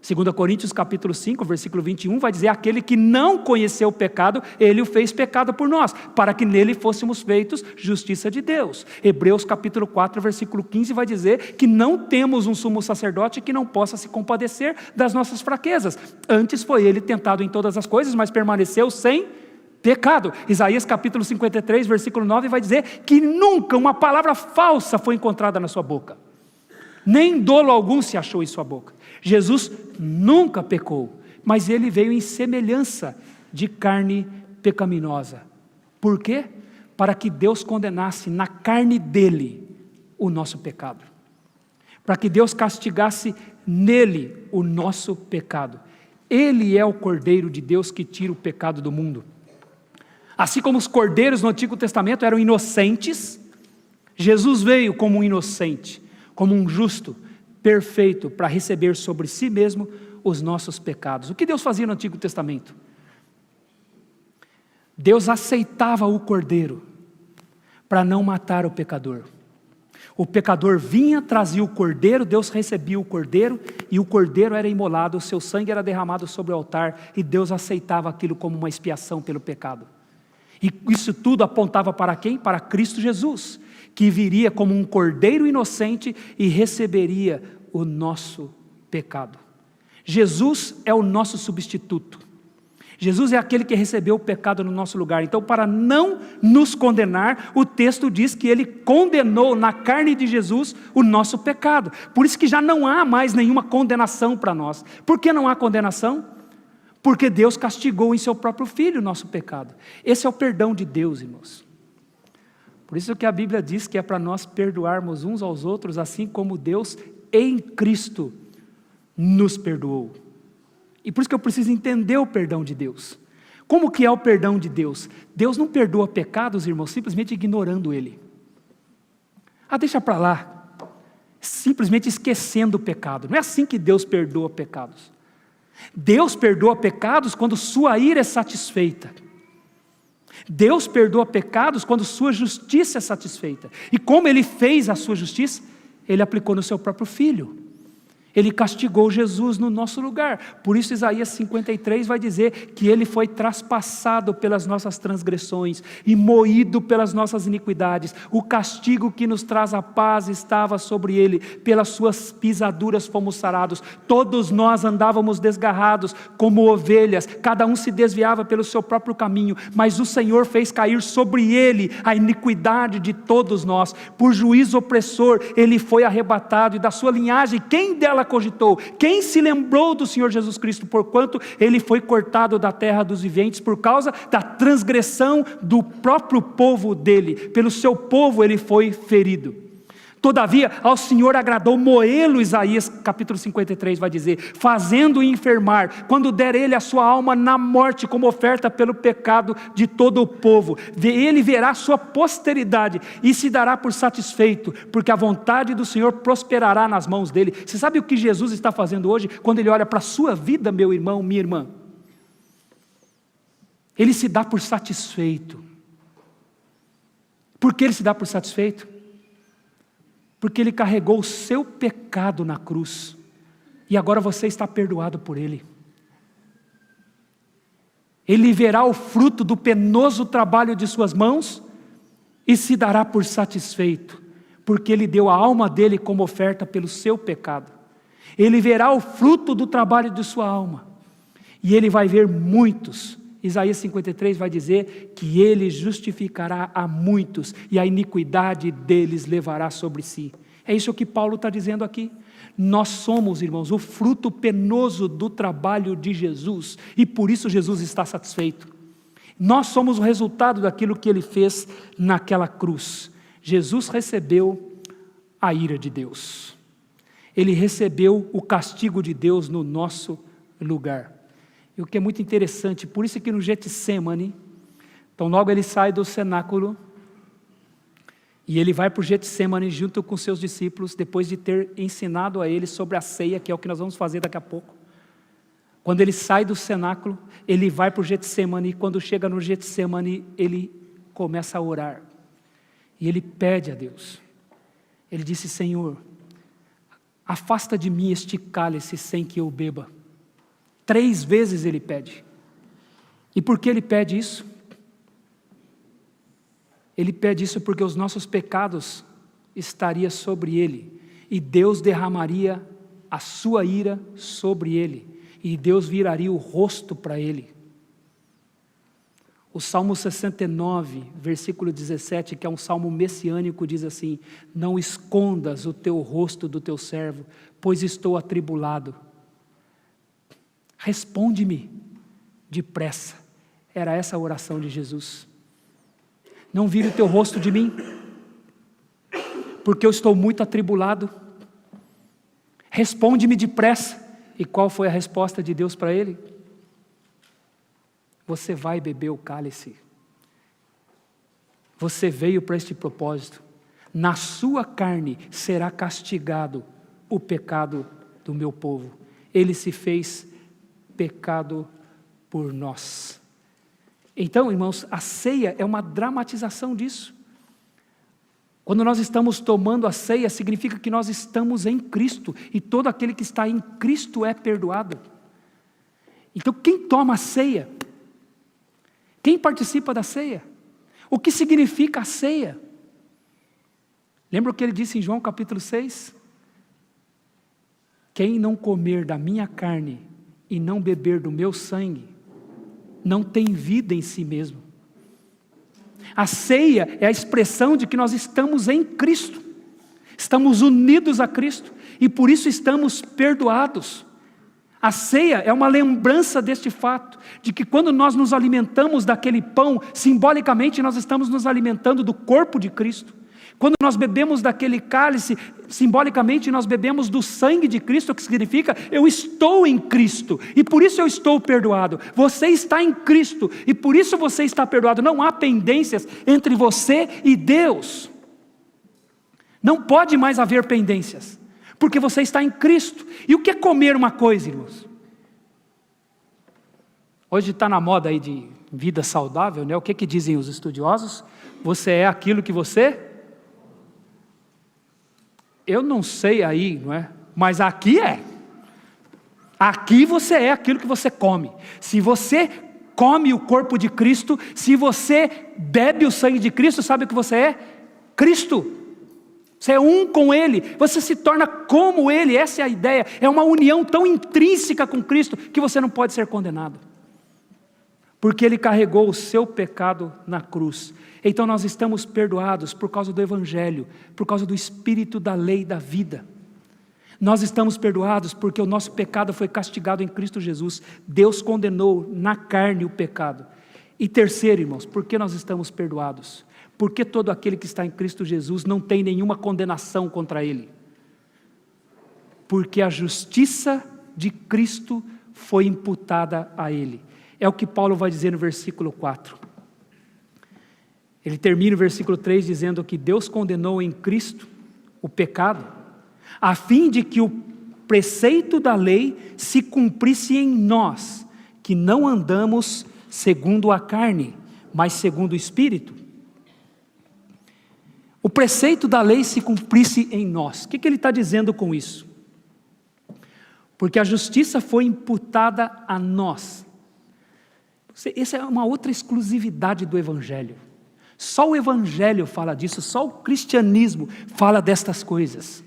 2 Coríntios capítulo 5, versículo 21, vai dizer: aquele que não conheceu o pecado, ele o fez pecado por nós, para que nele fôssemos feitos justiça de Deus. Hebreus capítulo 4, versículo 15, vai dizer que não temos um sumo sacerdote que não possa se compadecer das nossas fraquezas. Antes foi ele tentado em todas as coisas, mas permaneceu sem pecado. Isaías capítulo 53, versículo 9, vai dizer que nunca uma palavra falsa foi encontrada na sua boca, nem dolo algum se achou em sua boca. Jesus nunca pecou, mas ele veio em semelhança de carne pecaminosa. Por quê? Para que Deus condenasse na carne dele o nosso pecado, para que Deus castigasse nele o nosso pecado. Ele é o Cordeiro de Deus que tira o pecado do mundo. Assim como os cordeiros no Antigo Testamento eram inocentes, Jesus veio como um inocente, como um justo, perfeito, para receber sobre si mesmo os nossos pecados. O que Deus fazia no Antigo Testamento? Deus aceitava o cordeiro para não matar o pecador. O pecador vinha, trazia o cordeiro, Deus recebia o cordeiro, e o cordeiro era imolado, o seu sangue era derramado sobre o altar, e Deus aceitava aquilo como uma expiação pelo pecado. E isso tudo apontava para quem? Para Cristo Jesus, que viria como um cordeiro inocente e receberia o nosso pecado. Jesus é o nosso substituto. Jesus é aquele que recebeu o pecado no nosso lugar. Então, para não nos condenar, o texto diz que ele condenou na carne de Jesus o nosso pecado. Por isso que já não há mais nenhuma condenação para nós. Por que não há condenação? Porque Deus castigou em seu próprio Filho o nosso pecado. Esse é o perdão de Deus, irmãos. Por isso que a Bíblia diz que é para nós perdoarmos uns aos outros, assim como Deus em Cristo nos perdoou. E por isso que eu preciso entender o perdão de Deus. Como que é o perdão de Deus? Deus não perdoa pecados, irmãos, simplesmente ignorando ele. Deixa para lá. Simplesmente esquecendo o pecado. Não é assim que Deus perdoa pecados. Deus perdoa pecados quando sua ira é satisfeita. Deus perdoa pecados quando sua justiça é satisfeita. E como ele fez a sua justiça? Ele aplicou no seu próprio Filho. Ele castigou Jesus no nosso lugar. Por isso Isaías 53 vai dizer que ele foi traspassado pelas nossas transgressões e moído pelas nossas iniquidades. O castigo que nos traz a paz estava sobre ele, pelas suas pisaduras fomos sarados. Todos nós andávamos desgarrados como ovelhas, cada um se desviava pelo seu próprio caminho, mas o Senhor fez cair sobre ele a iniquidade de todos nós. Por juízo opressor ele foi arrebatado, e da sua linhagem quem dela cogitou? Quem se lembrou do Senhor Jesus Cristo? Porquanto ele foi cortado da terra dos viventes por causa da transgressão do próprio povo dele. Pelo seu povo ele foi ferido. Todavia ao Senhor agradou moê-lo, Isaías capítulo 53 vai dizer, fazendo-o enfermar, quando der ele a sua alma na morte, como oferta pelo pecado de todo o povo. Ele verá sua posteridade e se dará por satisfeito, porque a vontade do Senhor prosperará nas mãos dele. Você sabe o que Jesus está fazendo hoje, quando ele olha para a sua vida, meu irmão, minha irmã? Ele se dá por satisfeito. Por que ele se dá por satisfeito? Porque ele carregou o seu pecado na cruz, e agora você está perdoado por ele. Ele verá o fruto do penoso trabalho de suas mãos, e se dará por satisfeito, porque ele deu a alma dele como oferta pelo seu pecado. Ele verá o fruto do trabalho de sua alma, e ele vai ver muitos. Isaías 53 vai dizer que ele justificará a muitos e a iniquidade deles levará sobre si. É isso que Paulo está dizendo aqui. Nós somos, irmãos, o fruto penoso do trabalho de Jesus, e por isso Jesus está satisfeito. Nós somos o resultado daquilo que ele fez naquela cruz. Jesus recebeu a ira de Deus. Ele recebeu o castigo de Deus no nosso lugar. E o que é muito interessante, por isso que no Getsemane, então logo ele sai do cenáculo, e ele vai para o Getsemane junto com seus discípulos, depois de ter ensinado a eles sobre a ceia, que é o que nós vamos fazer daqui a pouco. Quando ele sai do cenáculo, ele vai para o Getsemane, e quando chega no Getsemane, ele começa a orar, e ele pede a Deus. Ele disse: Senhor, afasta de mim este cálice sem que eu beba. 3 vezes ele pede. E por que ele pede isso? Ele pede isso porque os nossos pecados estariam sobre ele, e Deus derramaria a sua ira sobre ele, e Deus viraria o rosto para ele. O Salmo 69, versículo 17, que é um salmo messiânico, diz assim: não escondas o teu rosto do teu servo, pois estou atribulado. Responde-me depressa. Era essa a oração de Jesus. Não vire o teu rosto de mim, porque eu estou muito atribulado. Responde-me depressa. E qual foi a resposta de Deus para ele? Você vai beber o cálice. Você veio para este propósito. Na sua carne será castigado o pecado do meu povo. Ele se fez pecado por nós. Então, irmãos, a ceia é uma dramatização disso. Quando nós estamos tomando a ceia, significa que nós estamos em Cristo, e todo aquele que está em Cristo é perdoado. Então, quem toma a ceia? Quem participa da ceia? O que significa a ceia? Lembra o que ele disse em João capítulo 6? Quem não comer da minha carne e não beber do meu sangue, não tem vida em si mesmo. A ceia é a expressão de que nós estamos em Cristo, estamos unidos a Cristo, e por isso estamos perdoados. A ceia é uma lembrança deste fato, de que quando nós nos alimentamos daquele pão, simbolicamente nós estamos nos alimentando do corpo de Cristo. Quando nós bebemos daquele cálice, simbolicamente nós bebemos do sangue de Cristo, que significa, eu estou em Cristo, e por isso eu estou perdoado. Você está em Cristo, e por isso você está perdoado. Não há pendências entre você e Deus. Não pode mais haver pendências, porque você está em Cristo. E o que é comer uma coisa, irmãos? Hoje está na moda aí de vida saudável, né? O que dizem os estudiosos? Você é aquilo que você... Eu não sei aí, não é? mas aqui é. Aqui você é aquilo que você come. Se você come o corpo de Cristo, se você bebe o sangue de Cristo, sabe o que você é? Cristo. Você é um com Ele, você se torna como Ele, essa é a ideia. É uma união tão intrínseca com Cristo, que você não pode ser condenado. Porque Ele carregou o seu pecado na cruz. Então nós estamos perdoados por causa do Evangelho, por causa do Espírito da lei da vida. Nós estamos perdoados porque o nosso pecado foi castigado em Cristo Jesus. Deus condenou na carne o pecado. E terceiro, irmãos, por que nós estamos perdoados? Porque todo aquele que está em Cristo Jesus não tem nenhuma condenação contra ele. Porque a justiça de Cristo foi imputada a ele. É o que Paulo vai dizer no versículo 4. Ele termina o versículo 3 dizendo que Deus condenou em Cristo o pecado, a fim de que o preceito da lei se cumprisse em nós, que não andamos segundo a carne, mas segundo o Espírito. O preceito da lei se cumprisse em nós. O que ele está dizendo com isso? Porque a justiça foi imputada a nós. Essa é uma outra exclusividade do Evangelho. Só o Evangelho fala disso, só o cristianismo fala destas coisas.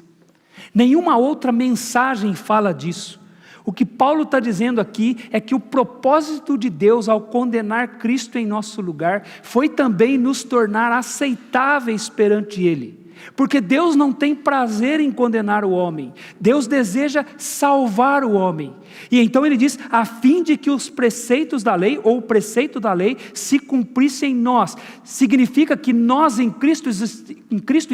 Nenhuma outra mensagem fala disso. O que Paulo está dizendo aqui é que o propósito de Deus ao condenar Cristo em nosso lugar foi também nos tornar aceitáveis perante Ele. Porque Deus não tem prazer em condenar o homem, Deus deseja salvar o homem. E então ele diz, a fim de que os preceitos da lei, ou o preceito da lei, se cumprissem em nós. Significa que nós em Cristo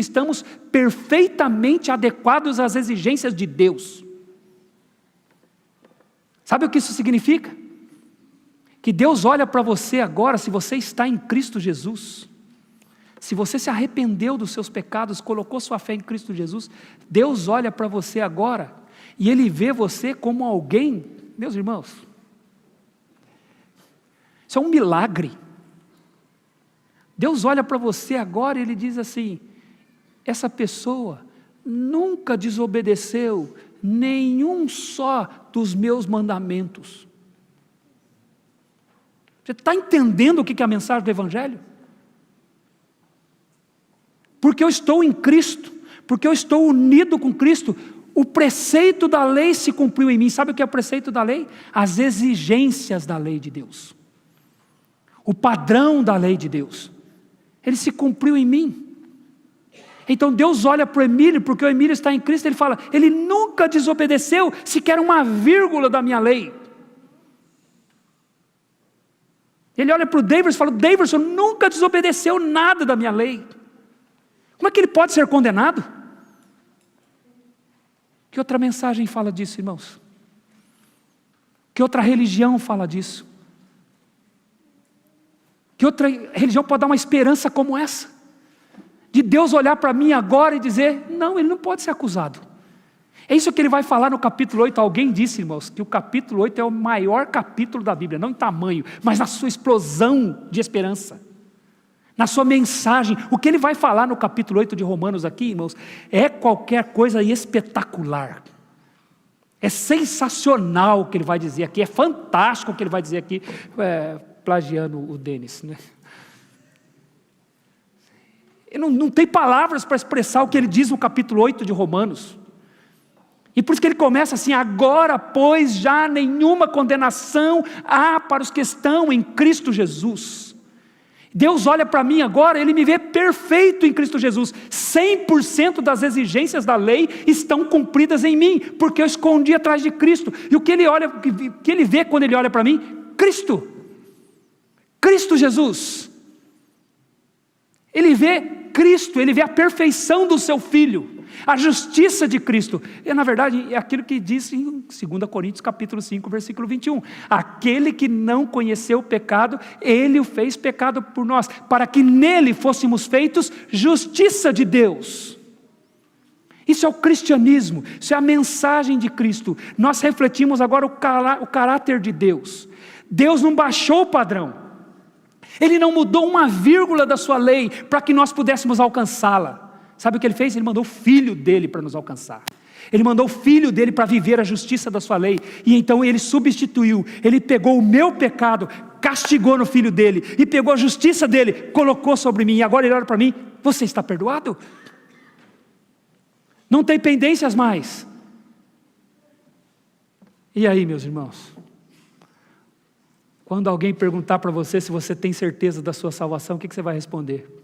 estamos perfeitamente adequados às exigências de Deus. Sabe o que isso significa? Que Deus olha para você agora, se você está em Cristo Jesus, se você se arrependeu dos seus pecados, colocou sua fé em Cristo Jesus, Deus olha para você agora, e Ele vê você como alguém, meus irmãos, isso é um milagre. Deus olha para você agora e Ele diz assim, essa pessoa nunca desobedeceu nenhum só dos meus mandamentos. Você está entendendo o que é a mensagem do Evangelho? Porque eu estou em Cristo, porque eu estou unido com Cristo, o preceito da lei se cumpriu em mim. Sabe o que é o preceito da lei? As exigências da lei de Deus, o padrão da lei de Deus, ele se cumpriu em mim. Então Deus olha para o Emílio, porque o Emílio está em Cristo, ele fala, ele nunca desobedeceu sequer uma vírgula da minha lei. Ele olha para o Davidson e fala, Davidson nunca desobedeceu nada da minha lei. Como é que ele pode ser condenado? Que outra mensagem fala disso, irmãos? Que outra religião fala disso? Que outra religião pode dar uma esperança como essa? De Deus olhar para mim agora e dizer, não, ele não pode ser acusado. É isso que ele vai falar no capítulo 8, alguém disse, irmãos, que o capítulo 8 é o maior capítulo da Bíblia, não em tamanho, mas na sua explosão de esperança. Na sua mensagem, o que ele vai falar no capítulo 8 de Romanos aqui, irmãos, é qualquer coisa espetacular. É sensacional o que ele vai dizer aqui, é fantástico o que ele vai dizer aqui, plagiando o Denis, né? Não tem palavras para expressar o que ele diz no capítulo 8 de Romanos. E por isso que ele começa assim, agora pois já nenhuma condenação há para os que estão em Cristo Jesus. Deus olha para mim agora, Ele me vê perfeito em Cristo Jesus, 100% das exigências da lei estão cumpridas em mim, porque eu escondi atrás de Cristo, e o que Ele vê quando Ele olha para mim? Cristo Jesus, Ele vê Cristo, Ele vê a perfeição do seu Filho, a justiça de Cristo, e na verdade é aquilo que diz em 2 Coríntios capítulo 5, versículo 21, aquele que não conheceu o pecado, Ele o fez pecado por nós, para que nele fôssemos feitos justiça de Deus. Isso é o cristianismo, isso é a mensagem de Cristo. Nós refletimos agora o caráter de Deus. Deus não baixou o padrão, Ele não mudou uma vírgula da sua lei para que nós pudéssemos alcançá-la. Sabe o que Ele fez? Ele mandou o Filho dEle para nos alcançar. Ele mandou o Filho dEle para viver a justiça da sua lei. E então Ele substituiu. Ele pegou o meu pecado, castigou no Filho dEle. E pegou a justiça dEle, colocou sobre mim. E agora Ele olha para mim: você está perdoado? Não tem pendências mais. E aí, meus irmãos? Quando alguém perguntar para você se você tem certeza da sua salvação, o que você vai responder?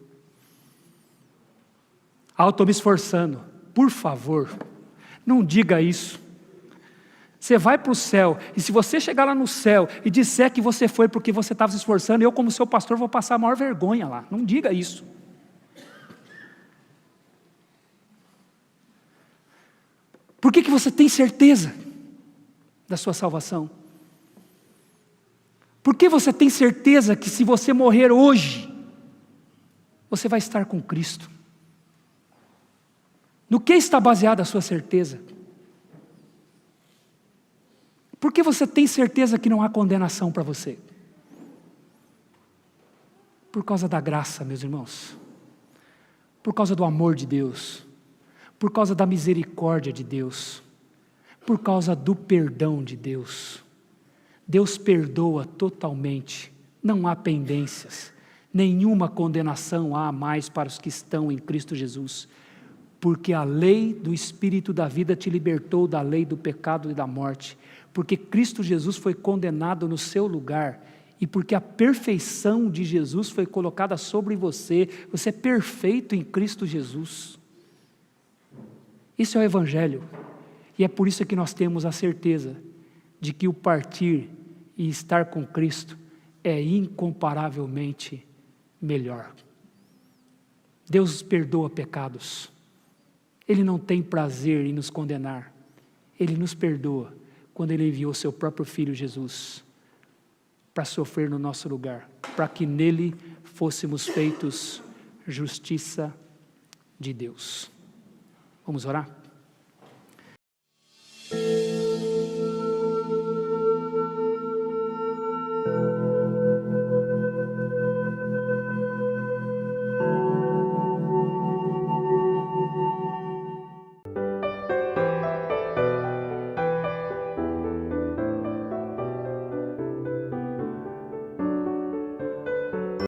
Estou me esforçando. Por favor, não diga isso. Você vai para o céu, e se você chegar lá no céu e disser que você foi porque você estava se esforçando, eu como seu pastor vou passar a maior vergonha lá. Não diga isso. Por que você tem certeza da sua salvação? Por que você tem certeza que se você morrer hoje, você vai estar com Cristo? No que está baseada a sua certeza? Por que você tem certeza que não há condenação para você? Por causa da graça, meus irmãos. Por causa do amor de Deus. Por causa da misericórdia de Deus. Por causa do perdão de Deus. Deus perdoa totalmente. Não há pendências. Nenhuma condenação há mais para os que estão em Cristo Jesus. Porque a lei do Espírito da vida te libertou da lei do pecado e da morte. Porque Cristo Jesus foi condenado no seu lugar. E porque a perfeição de Jesus foi colocada sobre você. Você é perfeito em Cristo Jesus. Isso é o Evangelho. E é por isso que nós temos a certeza de que o partir e estar com Cristo é incomparavelmente melhor. Deus perdoa pecados. Ele não tem prazer em nos condenar. Ele nos perdoa quando Ele enviou seu próprio Filho Jesus para sofrer no nosso lugar, para que nele fôssemos feitos justiça de Deus. Vamos orar?